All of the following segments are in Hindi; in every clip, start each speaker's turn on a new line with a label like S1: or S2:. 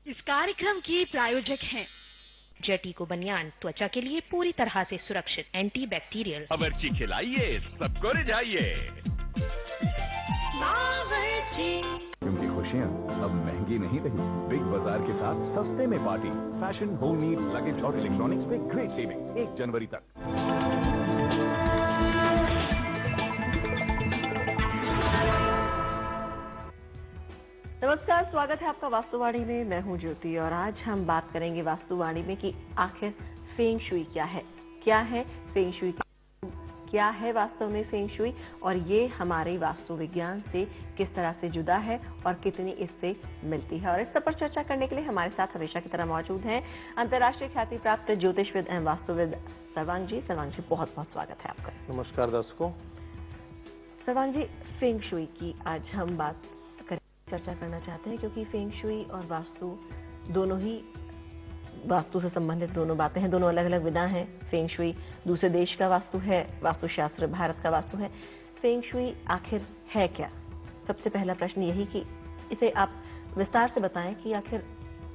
S1: इस कार्यक्रम की प्रायोजक हैं
S2: जेटिको बनियान, त्वचा के लिए पूरी तरह से सुरक्षित, एंटी बैक्टीरियल।
S3: बावर्ची खिलाइए, सबको रिझाइए।
S4: क्योंकि खुशियाँ अब महंगी नहीं रही। बिग बाजार के साथ सस्ते में party. Fashion, home needs, luggage और इलेक्ट्रॉनिक्स पे ग्रेट सेविंग 1 जनवरी तक।
S5: नमस्कार, स्वागत है आपका वास्तुवाणी में। मैं हूं ज्योति और आज हम बात करेंगे वास्तुवाणी में कि आखिर फेंग शुई क्या है, फेंग शुई, क्या है वास्तव में फेंग शुई और ये हमारे वास्तु विज्ञान से किस तरह से जुदा है और कितनी इससे मिलती है। और इस सब पर चर्चा करने के लिए हमारे साथ हमेशा की तरह मौजूद हैं अंतर्राष्ट्रीय ख्याति प्राप्त ज्योतिषविद एवं वास्तुविद सर्वांग जी। सर्वांग जी, बहुत बहुत स्वागत है आपका।
S6: नमस्कार दर्शकों।
S5: सर्वांग जी, फेंग शुई की आज हम चर्चा करना चाहते हैं क्योंकि फेंग शुई और वास्तु दोनों ही वास्तु से संबंधित दोनों बातें हैं, दोनों अलग अलग विधा हैं। फेंग शुई दूसरे देश का वास्तु है, वास्तुशास्त्र भारत का वास्तु है। फेंग शुई आखिर है क्या? सबसे पहला प्रश्न यही कि इसे आप विस्तार से बताएं कि आखिर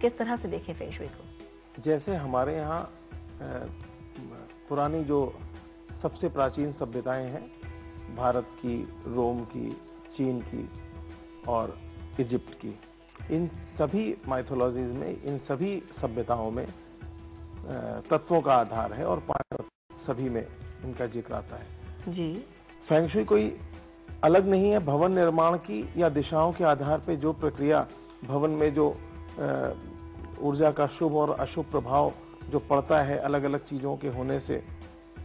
S5: किस तरह से देखें फेंग शुई को।
S6: जैसे हमारे यहाँ पुरानी जो सबसे प्राचीन सभ्यताएं हैं, भारत की, रोम की, चीन की और इजिप्ट की, इन सभी माइथोलॉजीज में, इन सभी सभ्यताओं में तत्वों का आधार है और 5 तत्व सभी में इनका जिक्र आता है
S5: जी।
S6: फेंग शुई कोई अलग नहीं है भवन निर्माण की या दिशाओं के आधार पे जो प्रक्रिया भवन में जो ऊर्जा का शुभ और अशुभ प्रभाव जो पड़ता है अलग अलग चीजों के होने से,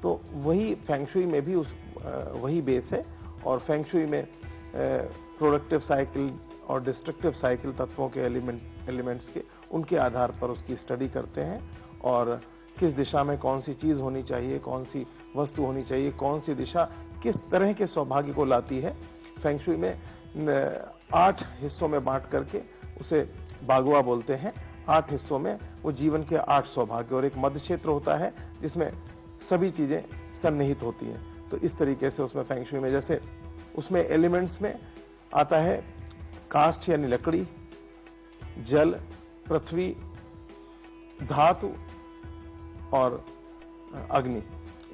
S6: तो वही फेंग शुई में भी वही बेस है। और फेंग शुई में प्रोडक्टिव साइकिल और डिस्ट्रक्टिव साइकिल तत्वों के एलिमेंट्स के उनके आधार पर उसकी स्टडी करते हैं और किस दिशा में कौन सी चीज होनी चाहिए, कौन सी वस्तु होनी चाहिए, कौन सी दिशा किस तरह के सौभाग्य को लाती है। फेंग शुई में 8 हिस्सों में बांट करके उसे बागुआ बोलते हैं। 8 हिस्सों में वो जीवन के 8 सौभाग्य और एक मध्य क्षेत्र होता है जिसमें सभी चीजें सन्निहित होती हैं। तो इस तरीके से उसमें फेंग शुई में जैसे उसमें एलिमेंट्स में आता है काष्ठ यानी लकड़ी, जल, पृथ्वी, धातु और अग्नि,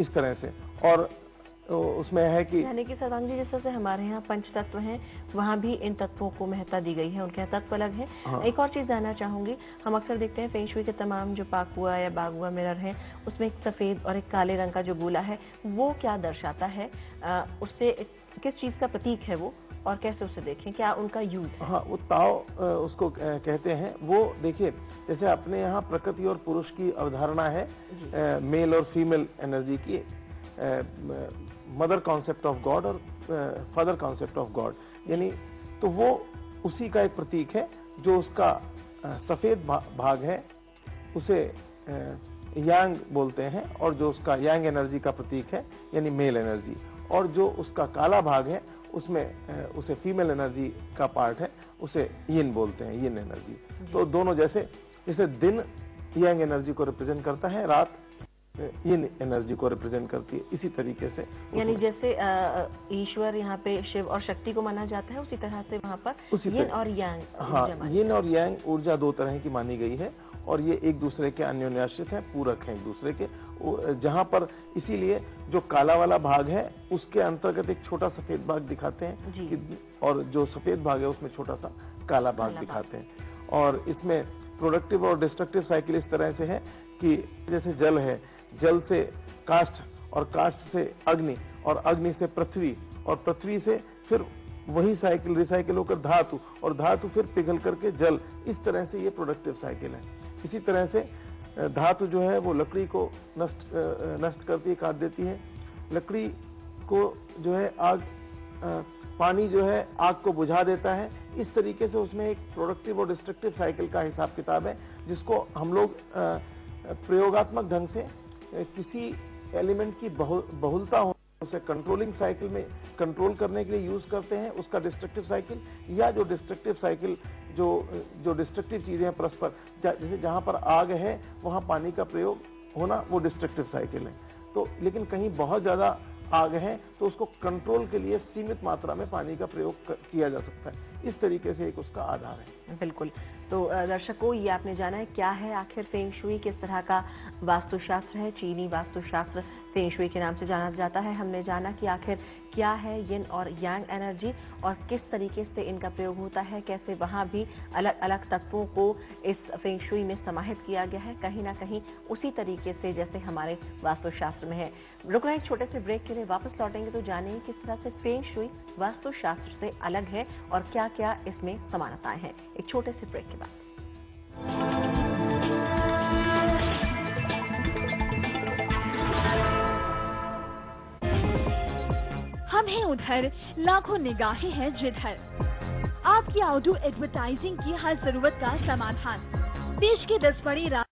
S6: इस तरह से। और उसमें है कि
S5: यानी कि सर्वांग जी, जैसे हमारे यहाँ 5 तत्व हैं, वहाँ भी इन तत्वों को महत्ता दी गई है, उनके यहाँ तत्व अलग है।
S6: हाँ।
S5: एक और चीज जानना चाहूंगी, हम अक्सर देखते हैं फेंग शुई के तमाम जो पाकुआ या बागुआ मिरर है, उसमें एक सफेद और एक काले रंग का जो गोला है, वो क्या दर्शाता है? उससे किस चीज का प्रतीक है वो और कैसे उसे देखें, क्या उनका यूज है?
S6: हाँ, वो ताओ उसको कहते हैं। वो देखिए, जैसे अपने यहाँ प्रकृति और पुरुष की अवधारणा है, मेल और फीमेल एनर्जी की, मदर कॉन्सेप्ट ऑफ गॉड और फादर कॉन्सेप्ट ऑफ गॉड, यानी तो वो उसी का एक प्रतीक है। जो उसका सफेद भाग है उसे यांग बोलते हैं और जो उसका यांग एनर्जी का प्रतीक है यानी मेल एनर्जी, और जो उसका काला भाग है उसमें उसे फीमेल एनर्जी का पार्ट है, उसे यिन बोलते हैं, यिन एनर्जी। तो दोनों जैसे दिन यांग एनर्जी को रिप्रेजेंट करता है, रात यिन एनर्जी को रिप्रेजेंट करती है, इसी तरीके से।
S5: यानी जैसे ईश्वर यहाँ पे शिव और शक्ति को माना जाता है, उसी तरह से वहाँ पर यिन और यांग।
S6: हाँ, यिन और यांग ऊर्जा 2 तरह की मानी गई है और ये एक दूसरे के अन्योन्याश्रित हैं, पूरक हैं एक दूसरे के। जहाँ पर इसीलिए जो काला वाला भाग है उसके अंतर्गत एक छोटा सफेद भाग दिखाते हैं और जो सफेद भाग है उसमें छोटा सा काला भाग दिखाते हैं। और इसमें प्रोडक्टिव और डिस्ट्रक्टिव साइकिल इस तरह से है कि जैसे जल है, जल से काष्ठ और काष्ठ से अग्नि और अग्नि से पृथ्वी और पृथ्वी से फिर वही साइकिल रिसाइकिल होकर धातु और धातु फिर पिघल करके जल, इस तरह से ये प्रोडक्टिव साइकिल है। इसी तरह से धातु जो है वो लकड़ी को नष्ट करती है, काट देती है। लकड़ी को जो है आग, पानी जो है आग को बुझा देता है। इस तरीके से उसमें एक प्रोडक्टिव और डिस्ट्रक्टिव साइकिल का हिसाब किताब है, जिसको हम लोग प्रयोगात्मक ढंग से किसी एलिमेंट की बहुलता हो उसे कंट्रोलिंग साइकिल में कंट्रोल करने के लिए यूज करते हैं, उसका डिस्ट्रक्टिव साइकिल, या जो डिस्ट्रक्टिव साइकिल जो डिस्ट्रक्टिव चीजें हैं परस्पर, जैसे जहां पर आग है वहां पानी का प्रयोग होना, वो डिस्ट्रक्टिव साइकिल है। तो लेकिन कहीं बहुत ज्यादा आग है तो उसको कंट्रोल के लिए सीमित मात्रा में पानी का प्रयोग किया जा सकता है। इस तरीके से एक उसका आधार है।
S5: बिल्कुल। तो दर्शकों, ये आपने जाना है क्या है आखिर फेंग शुई, किस तरह का वास्तुशास्त्र है। चीनी वास्तुशास्त्र फेंग शुई के नाम से जाना जाता है। हमने जाना कि आखिर क्या है यिन और यांग एनर्जी और किस तरीके से इनका प्रयोग होता है, कैसे वहां भी अलग अलग तत्वों को इस फेंग शुई में समाहित किया गया है, कहीं ना कहीं उसी तरीके से जैसे हमारे वास्तुशास्त्र में है। रुकना एक छोटे से ब्रेक के लिए, वापस लौटेंगे तो जानेंगे किस तरह से फेंग शुई वास्तुशास्त्र से अलग है और क्या क्या इसमें समानताएं हैं। एक छोटे से ब्रेक के बाद।
S1: हम हैं उधर, लाखों निगाहें हैं जिधर। आपकी आउटडोर एडवर्टाइजिंग की हर जरूरत का समाधान। देश के 10 बड़े राज्य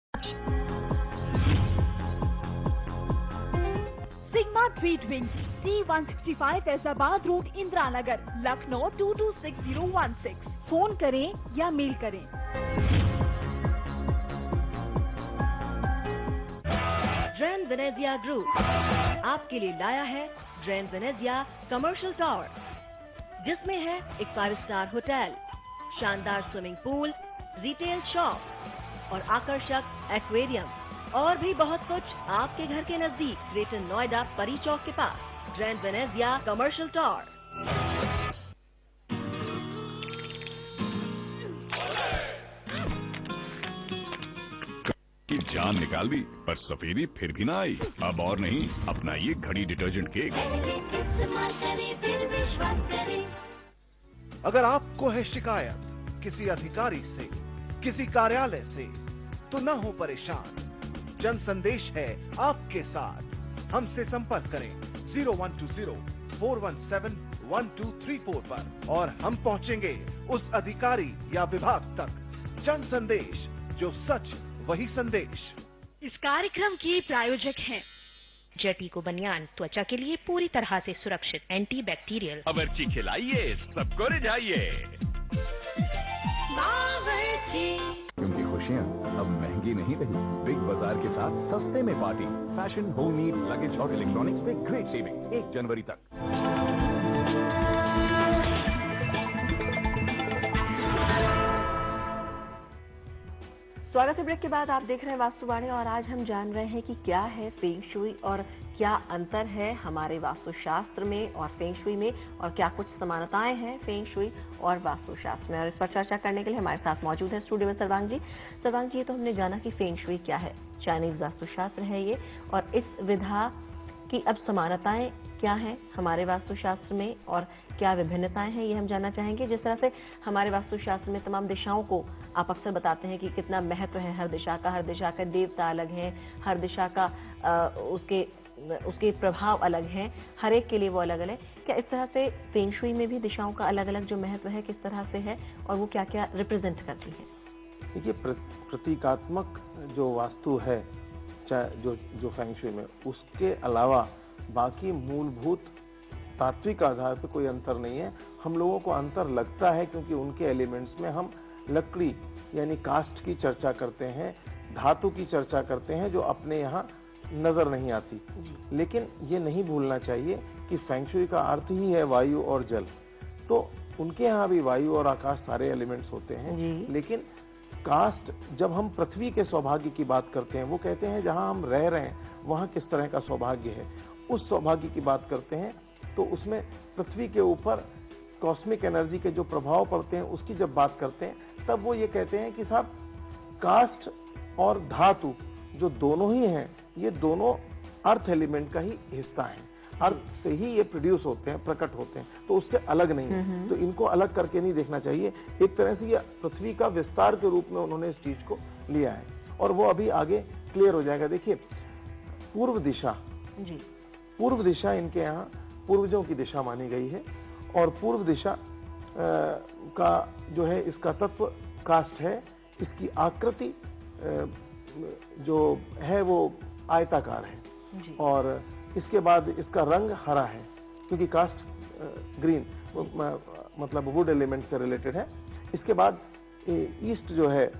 S1: sigma trade wing, C165 Faizabad road, Indira Nagar, Lucknow 226016। Phone करें या मेल करें।
S2: ड्रेन वेनेजिया ग्रुप आपके लिए लाया है ड्रेन वेनेजिया कमर्शियल टावर, जिसमें है एक 5 स्टार होटल, शानदार स्विमिंग पूल, रिटेल शॉप और आकर्षक एक्वेरियम और भी बहुत कुछ आपके घर के नजदीक ग्रेटर नोएडा परी चौक के पास। ड्रेन वेनेजिया कमर्शियल टावर।
S4: की जान निकाल दी पर सफेदी फिर भी ना आई। अब और नहीं, अपनाइए घड़ी डिटर्जेंट केक।
S7: अगर आपको है शिकायत किसी अधिकारी से, किसी कार्यालय से, तो न हो परेशान। जन संदेश है आपके साथ। हमसे संपर्क करें 0120-417-1234 पर और हम पहुंचेंगे उस अधिकारी या विभाग तक। जन संदेश, जो सच वही संदेश।
S1: इस कार्यक्रम के प्रायोजक हैं
S2: जेटिको बनियान, त्वचा के लिए पूरी तरह से सुरक्षित, एंटी बैक्टीरियल।
S3: बावर्ची खिलाइए, सबको रिझाइए।
S4: क्योंकि खुशियाँ अब महंगी नहीं रही। बिग बाजार के साथ सस्ते में party. Fashion, home need, luggage और इलेक्ट्रॉनिक्स पे ग्रेट सेविंग 1 जनवरी तक।
S5: स्वागत है ब्रेक के बाद। आप देख रहे हैं वास्तुवाणी और आज हम जान रहे हैं कि क्या है फेंग शुई और क्या अंतर है हमारे वास्तुशास्त्र में और फेंग शुई में और क्या कुछ समानताएं हैं फेंग शुई और वास्तुशास्त्र में। और इस पर चर्चा करने के लिए हमारे साथ मौजूद है स्टूडियो में सर्वांग जी। सर्वांग जी, ये तो हमने जाना कि फेंग शुई क्या है, चाइनीज वास्तुशास्त्र है ये, और इस विधा की अब समानताएं क्या हैं हमारे वास्तुशास्त्र में और क्या विभिन्नताएं हैं, ये हम जानना चाहेंगे। जिस तरह से हमारे वास्तुशास्त्र में तमाम दिशाओं को आप अक्सर बताते हैं कि कितना महत्व है हर दिशा का देवता अलग है, हर दिशा का उसके प्रभाव अलग हैं, हर एक के लिए वो अलग अलग है। क्या इस तरह से फेंग शुई में भी दिशाओं का अलग अलग जो महत्व है किस तरह से है और वो क्या क्या रिप्रेजेंट करती है?
S6: देखिए, प्रतीकात्मक जो वास्तु है जो फेंग शुई में, उसके अलावा बाकी मूलभूत तात्विक आधार पे कोई अंतर नहीं है। हम लोगों को अंतर लगता है क्योंकि उनके एलिमेंट्स में हम लकड़ी यानी कास्ट की चर्चा करते हैं, धातु की चर्चा करते हैं जो अपने यहाँ नजर नहीं आती। लेकिन ये नहीं भूलना चाहिए कि फेंग शुई का अर्थ ही है वायु और जल। तो उनके यहाँ भी वायु और आकाश सारे एलिमेंट्स होते हैं। लेकिन कास्ट, जब हम पृथ्वी के सौभाग्य की बात करते हैं, वो कहते हैं जहां हम रह रहे हैं वहां किस तरह का सौभाग्य है, उस सौभाग्य की बात करते हैं। तो उसमें पृथ्वी के ऊपर कॉस्मिक एनर्जी के जो प्रभाव पड़ते हैं उसकी जब बात करते हैं, तब वो ये कहते हैं कि साहब कास्ट और धातु जो दोनों ही हैं, ये दोनों अर्थ एलिमेंट का ही हिस्सा है। अर्थ से ही ये प्रोड्यूस होते हैं, प्रकट होते हैं, तो उससे अलग नहीं है। तो इनको अलग करके नहीं देखना चाहिए। एक तरह से ये पृथ्वी का विस्तार के रूप में उन्होंने इस चीज को लिया है और वो अभी आगे क्लियर हो जाएगा। देखिए, पूर्व दिशा इनके यहाँ पूर्वजों की दिशा मानी गई है और पूर्व दिशा का जो है इसका तत्व कास्ट है। इसकी आकृति जो है वो आयताकार है और इसके बाद इसका रंग हरा है क्योंकि कास्ट ग्रीन मतलब वुड एलिमेंट से रिलेटेड है। इसके बाद ईस्ट जो है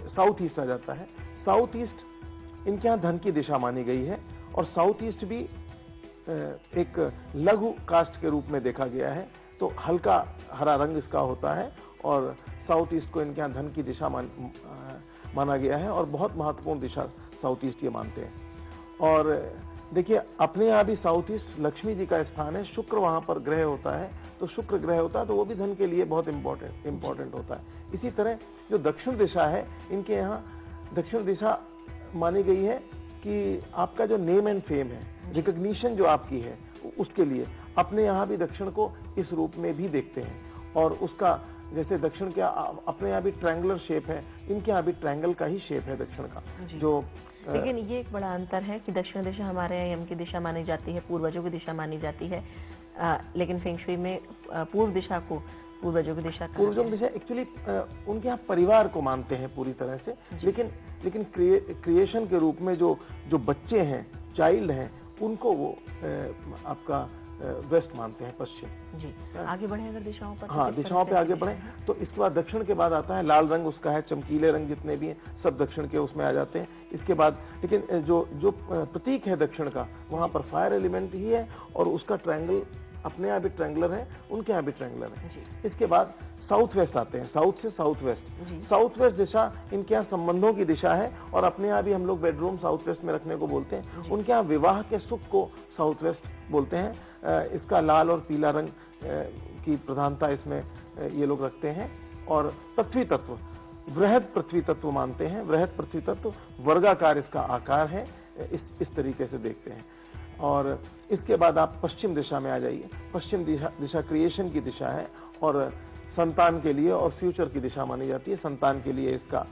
S6: साउथ ईस्ट आ जाता है। साउथ ईस्ट इनके यहाँ धन की दिशा मानी गई है और साउथ ईस्ट भी एक लघु कास्ट के रूप में देखा गया है। तो हल्का हरा रंग इसका होता है और साउथ ईस्ट को इनके यहाँ धन की दिशा माना गया है और बहुत महत्वपूर्ण दिशा साउथ ईस्ट ये मानते हैं। और देखिए अपने यहाँ भी साउथ ईस्ट लक्ष्मी जी का स्थान है, शुक्र वहां पर ग्रह होता है, तो शुक्र ग्रह होता है तो वो भी धन के लिए बहुत इंपॉर्टेंट होता है। इसी तरह जो दक्षिण दिशा है, इनके यहाँ दक्षिण दिशा मानी गई है कि आपका जो नेम एंड फेम है, रिकॉग्निशन जो आपकी है, उसके लिए अपने यहाँ भी दक्षिण को इस रूप में भी देखते हैं। और उसका जैसे दक्षिण के अपने यहाँ भी ट्रायंगुलर शेप है, इनके यहाँ भी ट्रायंगल का ही शेप है दक्षिण का। जो
S5: लेकिन ये एक बड़ा अंतर है कि दक्षिण दिशा हमारे यहाँ यम की दिशा मानी जाती है, पूर्वजों की दिशा मानी जाती है, लेकिन फेंग शुई में पूर्व दिशा को पूर्वजों की दिशा
S6: एक्चुअली उनके यहाँ परिवार को मानते हैं पूरी तरह से, लेकिन क्रिएशन के रूप में जो बच्चे हैं, चाइल्ड हैं, उनको वो आपका वेस्ट मानते हैं, पश्चिम।
S5: जी, आगे बढ़े अगर दिशाओं पर।
S6: हाँ, दिशाओं पे आगे बढ़े तो इसके बाद दक्षिण के बाद आता है लाल रंग, उसका है चमकीले रंग जितने भी हैं सब दक्षिण के उसमें आ जाते हैं। इसके बाद लेकिन जो प्रतीक है दक्षिण का, वहां पर फायर एलिमेंट ही है और उसका ट्रायंगल अपने यहाँ भी ट्रायंगुलर है, उनके यहाँ भी ट्रायंगुलर है। इसके बाद साउथ वेस्ट आते हैं, साउथ से साउथ वेस्ट। साउथ वेस्ट दिशा इनके यहाँ संबंधों की दिशा है और अपने यहाँ भी हम लोग बेडरूम साउथ वेस्ट में रखने को बोलते हैं। उनके यहाँ विवाह के सुख को साउथ वेस्ट बोलते हैं। इसका लाल और पीला रंग की प्रधानता इसमें ये लोग रखते हैं। और पृथ्वी तत्व, वृहद पृथ्वी तत्व मानते हैं। वृहद पृथ्वी तत्व वर्गाकार इसका आकार है, इस तरीके से देखते हैं। और इसके बाद आप पश्चिम दिशा में आ जाइए। पश्चिम दिशा क्रिएशन की दिशा है और संतान के लिए और फ्यूचर की दिशा मानी जाती है। संतान के लिए इसका,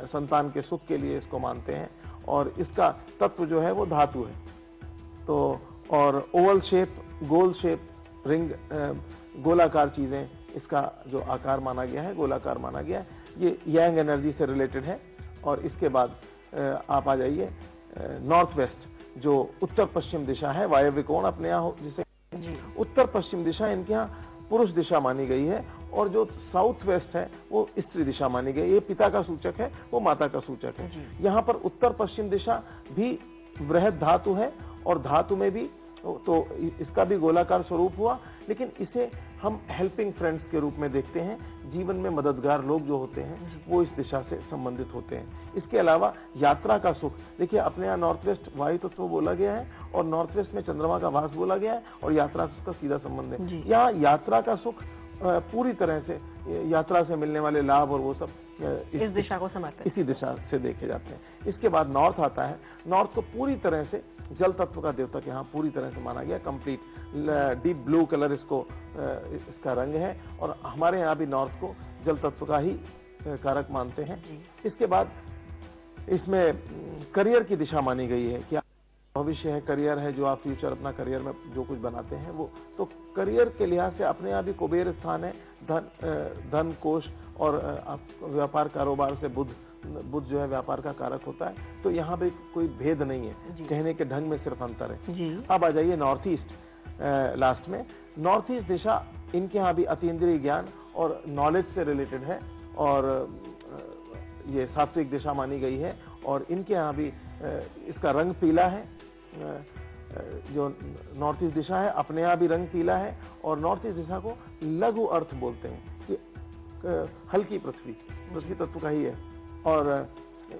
S6: संतान के सुख के लिए इसको मानते हैं। और इसका तत्व जो है वो धातु है। तो और ओवल शेप, गोल शेप, रिंग, गोलाकार चीजें, इसका जो आकार माना गया है गोलाकार माना गया है। ये यांग एनर्जी से रिलेटेड है। और इसके बाद आप आ जाइए नॉर्थ वेस्ट, जो उत्तर पश्चिम दिशा है, वायव्य कोण अपने यहाँ जिसे उत्तर पश्चिम दिशा इनके यहाँ पुरुष दिशा मानी गई है। और जो साउथ वेस्ट है वो स्त्री दिशा मानी गई। ये पिता का सूचक है, वो माता का सूचक है। यहाँ पर उत्तर पश्चिम दिशा भी वृहद धातु है और धातु में भी तो इसका भी गोलाकार स्वरूप हुआ, लेकिन इसे हम हेल्पिंग फ्रेंड्स के रूप में देखते हैं। जीवन में मददगार लोग जो होते हैं वो इस दिशा से संबंधित होते हैं। इसके अलावा यात्रा का सुख, देखिए अपने यहाँ नॉर्थ वेस्ट वायु तत्व बोला गया है और नॉर्थ वेस्ट में चंद्रमा का वास बोला गया है और यात्रा का सीधा संबंध है। यहाँ यात्रा का सुख पूरी तरह से, यात्रा से मिलने वाले लाभ और वो सब
S5: इस दिशा को समर्थन,
S6: इसी दिशा से देखे जाते हैं। इसके बाद नॉर्थ आता है। नॉर्थ को पूरी तरह से जल तत्व का देवता के यहाँ पूरी तरह से माना गया, कंप्लीट डीप ब्लू कलर इसका रंग है। और हमारे यहाँ भी नॉर्थ को जल तत्व का ही कारक मानते हैं। इसके बाद इसमें करियर की दिशा मानी गई है, क्या भविष्य है, करियर है, जो आप फ्यूचर अपना करियर में जो कुछ बनाते हैं वो। तो करियर के लिहाज से अपने यहाँ भी कुबेर स्थान है, धन कोष और व्यापार कारोबार से बुध जो है व्यापार का कारक होता है। तो यहाँ भी कोई भेद नहीं है, कहने के ढंग में सिर्फ अंतर है। अब आ जाइए नॉर्थ ईस्ट लास्ट में। नॉर्थ ईस्ट दिशा इनके यहाँ भी अतीन्द्रिय ज्ञान और नॉलेज से रिलेटेड है और ये सात्विक दिशा मानी गई है। और इनके यहाँ भी इसका रंग पीला है। जो नॉर्थ ईस्ट दिशा है अपने यहाँ भी रंग पीला है। और नॉर्थ ईस्ट दिशा को लघु अर्थ बोलते हैं कि हल्की पृथ्वी तत्व का ही है। और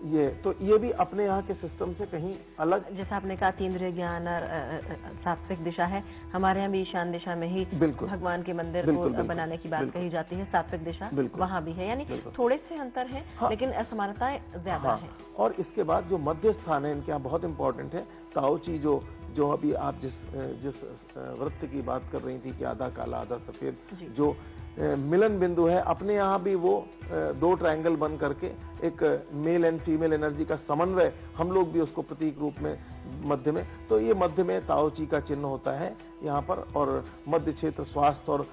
S6: ये भी अपने यहाँ के सिस्टम से कहीं अलग,
S5: जैसा आपने कहा तीन्द्रिय ज्ञान और सात्विक दिशा है, हमारे यहाँ भी ईशान दिशा में ही भगवान के मंदिर को बनाने की बात कही जाती है। सात्विक दिशा वहाँ भी है, यानी थोड़े से अंतर है लेकिन असमानताएं ज्यादा है।
S6: और इसके बाद जो मध्य स्थान है इनके यहाँ बहुत इंपॉर्टेंट है। ताओ ची जो अभी आप जिस वृत्त की बात कर रही थी कि आधा काला आधा सफेद, जो मिलन बिंदु है, अपने यहाँ भी वो दो ट्रायंगल बन करके एक मेल एंड फीमेल एनर्जी का समन्वय, हम लोग भी उसको प्रतीक रूप में मध्य में, तो ये मध्य में ताओ ची का चिन्ह होता है यहाँ पर। और मध्य क्षेत्र स्वास्थ्य और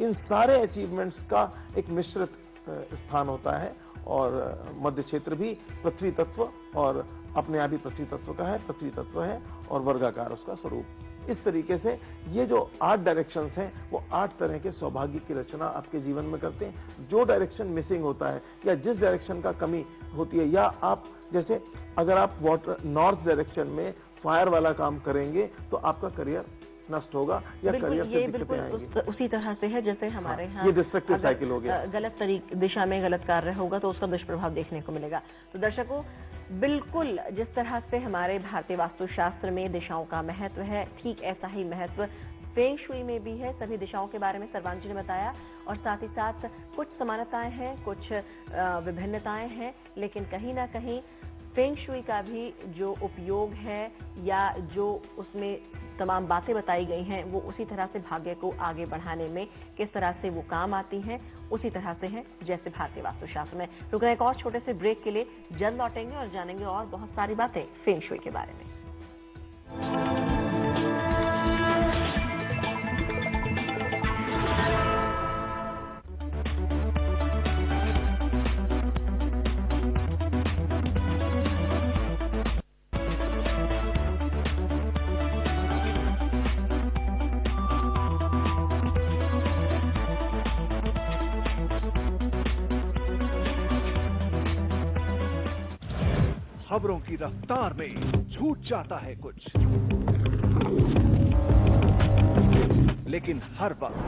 S6: इन सारे अचीवमेंट्स का एक मिश्रित स्थान होता है। और मध्य क्षेत्र भी पृथ्वी तत्व और अपने यहाँ भी पृथ्वी तत्व का है, पृथ्वी तत्व है और वर्गाकार उसका स्वरूप। इस तरीके से ये जो 8 डायरेक्शंस हैं वो 8 तरह के सौभाग्य की रचना आपके जीवन में करते हैं। जो डायरेक्शन मिसिंग होता है या जिस डायरेक्शन का कमी होती है, या आप जैसे अगर आप नॉर्थ डायरेक्शन में फायर वाला काम करेंगे तो आपका करियर नष्ट होगा या करियर से दिक्कतें आएंगी।
S5: उसी तरह से है जैसे हमारे यहाँ
S6: ये डिस्ट्रक्टिव साइकिल हो गया।
S5: गलत दिशा में गलत कार्य होगा तो उसका दुष्प्रभाव देखने को मिलेगा। तो दर्शकों, बिल्कुल जिस तरह से हमारे भारतीय वास्तुशास्त्र में दिशाओं का महत्व है, ठीक ऐसा ही महत्व फेंग शुई में भी है। सभी दिशाओं के बारे में सर्वांग जी ने बताया और साथ ही साथ कुछ समानताएं हैं, कुछ विभिन्नताएं हैं, लेकिन कहीं ना कहीं फेंग शुई का भी जो उपयोग है या जो उसमें तमाम बातें बताई गई हैं वो उसी तरह से भाग्य को आगे बढ़ाने में किस तरह से वो काम आती हैं, उसी तरह से है जैसे भारतीय वास्तुशास्त्र में। रुक एक और छोटे से ब्रेक के लिए, जल्द लौटेंगे और जानेंगे और बहुत सारी बातें फेंग शुई के बारे में।
S7: खबरों की रफ्तार में छूट जाता है कुछ, लेकिन हर वक्त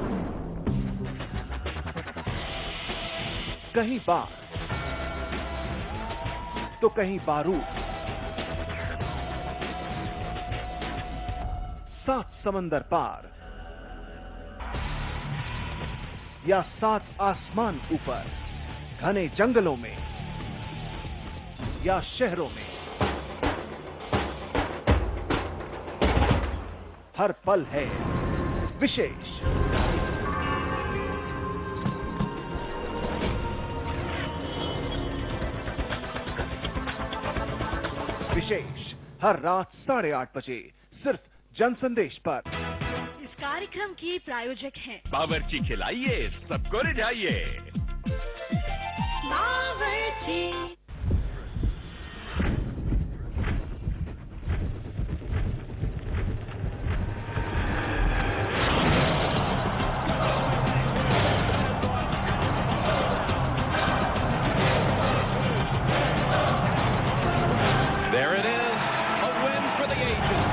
S7: कहीं बार तो कहीं बारूद, 7 समंदर पार या 7 आसमान ऊपर, घने जंगलों में या शहरों में, हर पल है विशेष। विशेष हर रात 8:30 बजे सिर्फ जनसंदेश पर।
S1: इस कार्यक्रम की प्रायोजक हैं
S3: बावर्ची खिलाइए, सबको रिझाइए।
S1: बावर्ची।
S3: There it is, a win for the Asians.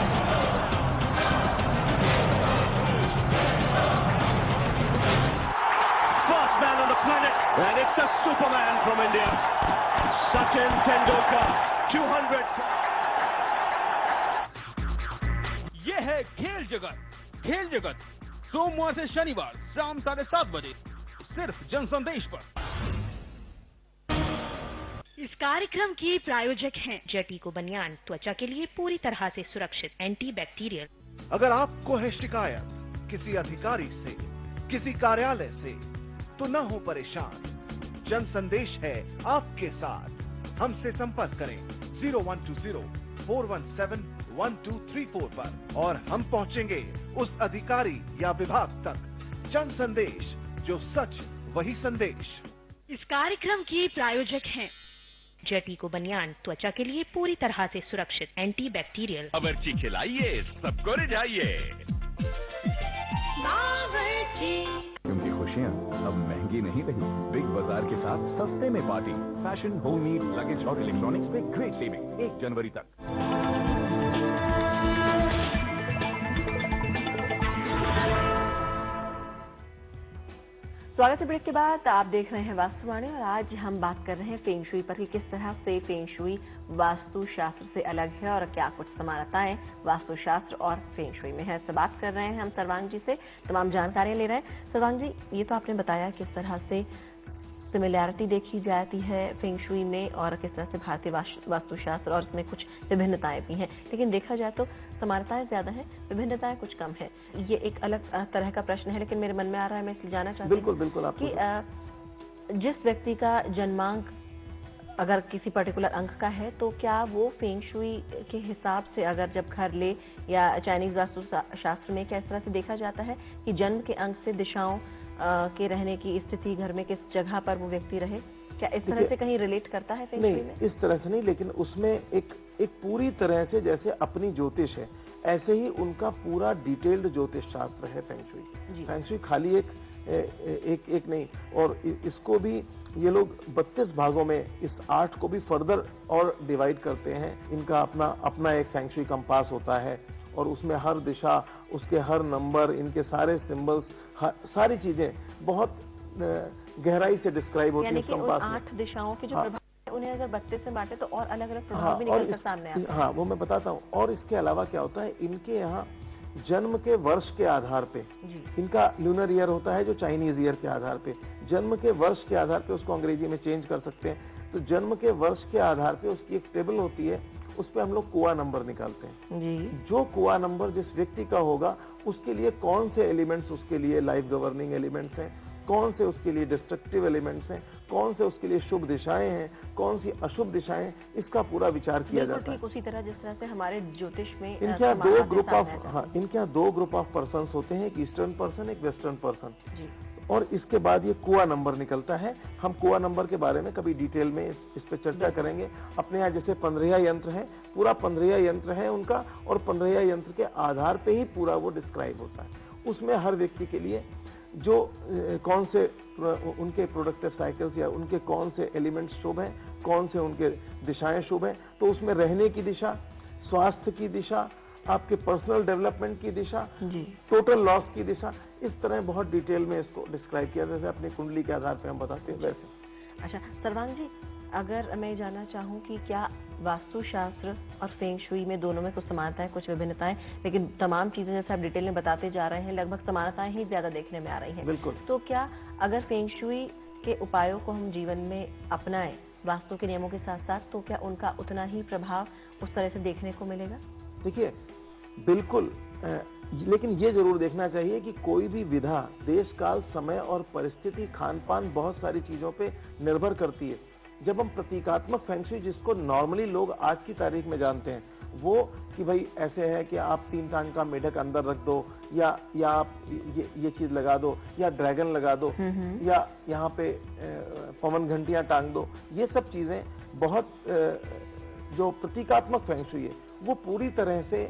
S3: First man on the planet, and it's a Superman from India. Sachin Tendulkar, 200. ये है खेल जगत सोमवार से शनिवार शाम 7:30 बजे सिर्फ जनसंदेश पर।
S1: इस कार्यक्रम की प्रायोजक हैं
S2: जेटिको बनियान, त्वचा के लिए पूरी तरह से सुरक्षित, एंटी बैक्टीरियल।
S7: अगर आपको है शिकायत किसी अधिकारी से, किसी कार्यालय से, तो न हो परेशान। जन संदेश है आपके साथ। हमसे संपर्क करें 0120-417-1234 पर और हम पहुंचेंगे उस अधिकारी या विभाग तक। जन संदेश, जो सच वही संदेश।
S1: इस कार्यक्रम की प्रायोजक हैं
S2: जेटिको बनियान, त्वचा के लिए पूरी तरह से सुरक्षित, एंटी बैक्टीरियल।
S3: बावर्ची खिलाइए, सबको रिझाइए।
S4: क्योंकि खुशियाँ अब महंगी नहीं रही। बिग बाजार के साथ सस्ते में party. Fashion, home need, luggage और इलेक्ट्रॉनिक्स पे ग्रेट सेविंग 1 जनवरी तक।
S5: स्वागत है ब्रेक के बाद। आप देख रहे हैं वास्तुवाणी और आज हम बात कर रहे हैं फेंग शुई पर कि किस तरह से फेंग शुई वास्तुशास्त्र से अलग है और क्या कुछ समानताएं वास्तुशास्त्र और फेंग शुई में है। बात कर रहे हैं हम सर्वांग जी से, तमाम जानकारियां ले रहे हैं। सर्वांग जी, ये तो आपने बताया किस तरह से सिमिलैरिटी देखी जाती है फेंग शुई में और किस तरह से भारतीय वास्तुशास्त्र और इसमें कुछ विभिन्नताएं भी हैं, लेकिन देखा जाए तो समानताएं ज्यादा हैं, विभिन्नताएं कुछ कम है। ये एक अलग तरह का प्रश्न है, लेकिन मेरे मन में आ रहा है, मैं इसलिए जानना चाहती हूँ
S6: बिल्कुल
S5: कि जिस व्यक्ति का जन्मांक अगर किसी पर्टिकुलर अंक का है तो क्या वो फेंग शुई के हिसाब से अगर जब घर ले या चाइनीज वास्तुशास्त्र में क्या इस तरह से देखा जाता है कि जन्म के अंक से दिशाओं के रहने की स्थिति घर में किस जगह पर वो व्यक्ति रहे, क्या इस तरह से कहीं रिलेट करता है फेंग शुई में?
S6: नहीं, इस तरह से नहीं, लेकिन उसमें एक पूरी तरह से जैसे अपनी ज्योतिष है ऐसे ही उनका पूरा डिटेल्ड ज्योतिष शास्त्र है फेंग शुई। फेंग शुई खाली एक नहीं, और इसको भी ये लोग 32 भागों में इस आर्ट को भी फर्दर और डिवाइड करते हैं। इनका अपना एक फेंग शुई कंपास होता है और उसमें हर दिशा उसके हर नंबर, इनके सारे सिंबल्स, सारी चीजें बहुत गहराई से डिस्क्राइब होती है।
S5: यानी कि उन 8 दिशाओं के जो प्रभाव है, उन्हें अगर 32 से बांटे तो और अलग अलग प्रभाव भी निकल कर सामने आते हैं।
S6: हाँ, वो मैं बताता हूँ। और इसके अलावा क्या होता है, इनके यहाँ जन्म के वर्ष के आधार पे इनका लूनर ईयर होता है, जो चाइनीज ईयर के आधार पे, जन्म के वर्ष के आधार पे उसको अंग्रेजी में चेंज कर सकते हैं। तो जन्म के वर्ष के आधार पे उसकी एक टेबल होती है, उस पे हम लोग कुआ नंबर निकालते हैं जी। जो कुआ नंबर जिस व्यक्ति का होगा, उसके लिए कौन से एलिमेंट्स उसके लिए लाइफ गवर्निंग एलिमेंट्स हैं, कौन से उसके लिए डिस्ट्रक्टिव एलिमेंट्स हैं, कौन से उसके लिए शुभ दिशाएं हैं, कौन सी अशुभ दिशाएं, इसका पूरा विचार किया जाता है।
S5: ठीक उसी तरह जिस तरह से हमारे ज्योतिष में
S6: इनके यहाँ दो ग्रुप ऑफ पर्सन होते हैं, एक ईस्टर्न पर्सन, एक वेस्टर्न पर्सन। और इसके बाद ये कुआ नंबर निकलता है। हम कुआ नंबर के बारे में कभी डिटेल में इस पे चर्चा करेंगे। अपने यहाँ जैसे 15 यंत्र है, पूरा 15 यंत्र है उनका, और 15 यंत्र के आधार पे ही पूरा वो डिस्क्राइब होता है। उसमें हर व्यक्ति के लिए जो कौन से उनके प्रोडक्टिव साइकिल्स या उनके कौन से एलिमेंट्स शुभ हैं, कौन से उनके दिशाएं शुभ हैं, तो उसमें रहने की दिशा, स्वास्थ्य की दिशा, आपके पर्सनल डेवलपमेंट की दिशा, टोटल लॉस की दिशा, इस तरह बहुत डिटेल में इसको डिस्क्राइब किया, जैसे अपनी कुंडली के आधार पे हम बताते हैं वैसे।
S5: अच्छा सर्वांग जी, अगर मैं जानना चाहूँ कि क्या वास्तुशास्त्र और फेंग शुई में दोनों में कुछ समानता है, कुछ विभिन्नताएं, लेकिन तमाम चीजें जैसे आप डिटेल में बताते जा रहे हैं, लगभग समानताएं ही ज्यादा देखने में आ रही हैं।
S6: बिल्कुल।
S5: तो क्या अगर फेंग शुई के उपायों को हम जीवन में अपनाएं वास्तु के नियमों के साथ साथ, तो क्या उनका उतना ही प्रभाव उस तरह से देखने को मिलेगा?
S6: देखिए बिल्कुल, लेकिन ये जरूर देखना चाहिए कि कोई भी विधा देश काल, समय और परिस्थिति, खान पान, बहुत सारी चीजों पे निर्भर करती है। जब हम प्रतीकात्मक फेंग शुई, जिसको नॉर्मली लोग आज की तारीख में जानते हैं, वो कि भाई ऐसे है कि आप 3 टांग का मेढक अंदर रख दो, या आप ये चीज लगा दो, या ड्रैगन लगा दो, या यहाँ पे पवन घंटियां टांग दो, ये सब चीजें बहुत जो प्रतीकात्मक फेंग शुई है, वो पूरी तरह से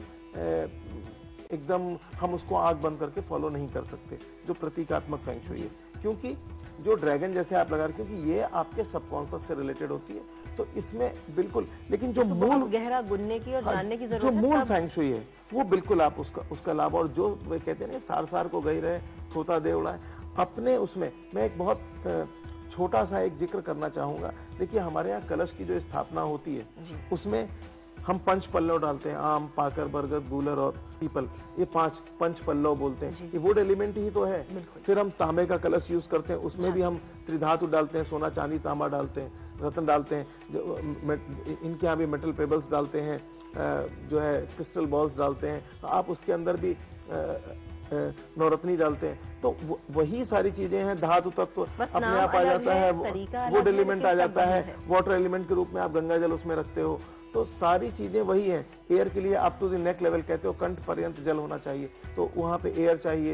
S6: एकदम हम उसको आंख बंद करके फॉलो नहीं कर सकते, जो प्रतीकात्मक फेंग शुई है। क्योंकि जो ड्रैगन जैसे आप लगा रहे, क्योंकि ये आपके सबकॉन्शियस से रिलेटेड होती है, तो इसमें बिल्कुल, लेकिन जो मूल
S5: गहरा गुनने की और जानने की जरूरत
S6: जो मूल फेंग शुई है, वो बिल्कुल आप उसका लाभ, और जो वे कहते हैं ना, सार को गई रहे छोटा दे उड़ाए, अपने उसमें मैं एक बहुत छोटा सा एक जिक्र करना चाहूंगा। देखिए हमारे यहाँ कलश की जो स्थापना होती है, उसमें हम 5 पल्लव डालते हैं, आम, पाकर, बरगद, गूलर और पीपल, ये 5 पंच पल्लव बोलते हैं। ये वुड एलिमेंट ही तो है। फिर हम तांबे का कलश यूज करते हैं, उसमें भी हम त्रिधातु डालते हैं, सोना, चांदी, तांबा डालते हैं, रत्न डालते हैं, इनके यहाँ भी मेटल पेबल्स डालते हैं, जो है क्रिस्टल बॉल्स डालते हैं, तो आप उसके अंदर भी नवरत्नी डालते हैं। तो वही सारी चीजें हैं। धातु तत्व अपने आप आ जाता है, वुड एलिमेंट आ जाता है, वाटर एलिमेंट के रूप में आप गंगा जल उसमें रखते हो, तो सारी चीजें वही हैं। एयर के लिए आप तो नेक लेवल कहते हो, कंठ पर्यंत जल होना चाहिए, तो वहां पे एयर चाहिए,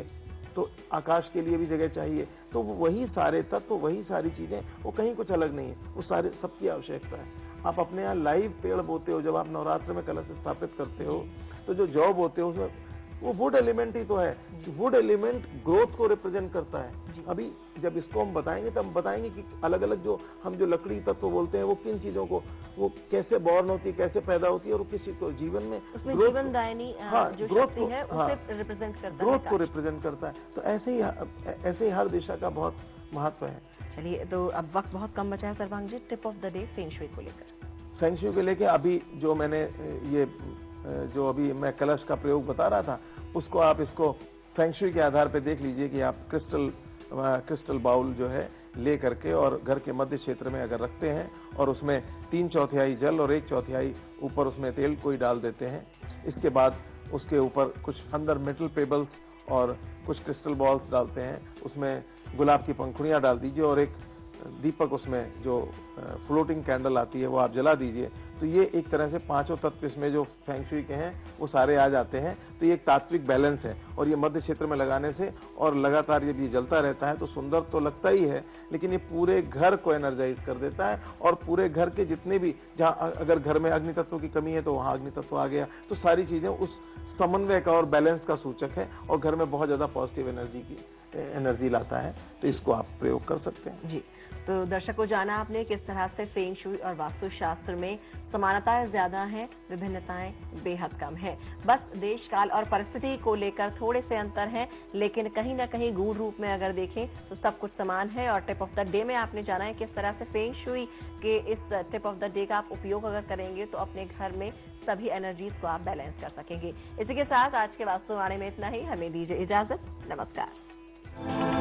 S6: तो आकाश के लिए भी जगह चाहिए, तो वही सारे तत्व, वही सारी चीजें, वो कहीं कुछ अलग नहीं है, वो सारे सबकी आवश्यकता है। आप अपने यहाँ लाइव पेड़ बोते हो, जब आप नवरात्र में कलश स्थापित करते हो, तो जो जौ बोते हो उसमें वो वुड एलिमेंट ही तो है। वुड एलिमेंट ग्रोथ को रिप्रेजेंट करता है। अभी जब इसको हम बताएंगे, तब हम बताएंगे कि अलग अलग जो हम जो लकड़ी तत्व बोलते हैं, वो किन चीजों को, वो कैसे बॉर्न होती है, कैसे पैदा होती है, और किसी को जीवन में
S5: जीवनदायिनी जो शक्ति है उसे रिप्रेजेंट करता है,
S6: ग्रोथ को रिप्रेजेंट करता है। तो ऐसे ही हर दिशा का बहुत महत्व है।
S5: चलिए, तो अब वक्त बहुत कम बचा है Sarvang ji, tip of the day feng shui को लेकर।
S6: फेंग शुई को लेकर अभी जो मैंने जो अभी मैं कलश का प्रयोग बता रहा था, उसको आप इसको फेंग शुई के आधार पे देख लीजिए कि आप क्रिस्टल बाउल जो है ले करके और घर के मध्य क्षेत्र में अगर रखते हैं, और उसमें 3/4 जल और 1/4 ऊपर उसमें तेल कोई डाल देते हैं। इसके बाद उसके ऊपर कुछ अंदर मेटल पेबल्स और कुछ क्रिस्टल बॉल्स डालते हैं, उसमें गुलाब की पंखुड़ियां डाल दीजिए, और एक दीपक, उसमें जो फ्लोटिंग कैंडल आती है वो आप जला दीजिए। तो ये एक तरह से 5 तत्व इसमें जो फेंग शुई के हैं वो सारे आ जाते हैं। तो ये एक तात्विक बैलेंस है, और ये मध्य क्षेत्र में लगाने से और लगातार ये भी जलता रहता है तो सुंदर तो लगता ही है, लेकिन ये पूरे घर को एनर्जाइज कर देता है, और पूरे घर के जितने भी, जहाँ अगर घर में अग्नि तत्व की कमी है तो वहाँ अग्नि तत्व आ गया, तो सारी चीजें उस समन्वय का और बैलेंस का सूचक है, और घर में बहुत ज्यादा पॉजिटिव एनर्जी लाता है। तो इसको आप प्रयोग कर सकते हैं।
S5: जी, तो दर्शकों, जाना आपने किस तरह से फेंग शुई और वास्तु शास्त्र में समानताएं ज्यादा हैं, विभिन्नताएं बेहद कम हैं। बस देश काल और परिस्थिति को लेकर थोड़े से अंतर हैं, लेकिन कहीं ना कहीं गूढ़ रूप में अगर देखें तो सब कुछ समान है। और टिप ऑफ द डे में आपने जाना है किस तरह से फेंग शुई के इस टिप ऑफ द डे का आप उपयोग अगर करेंगे तो अपने घर में सभी एनर्जीज को आप बैलेंस कर सकेंगे। इसी के साथ आज के वास्तु वाणी में इतना ही। हमें दीजिए इजाजत। नमस्कार।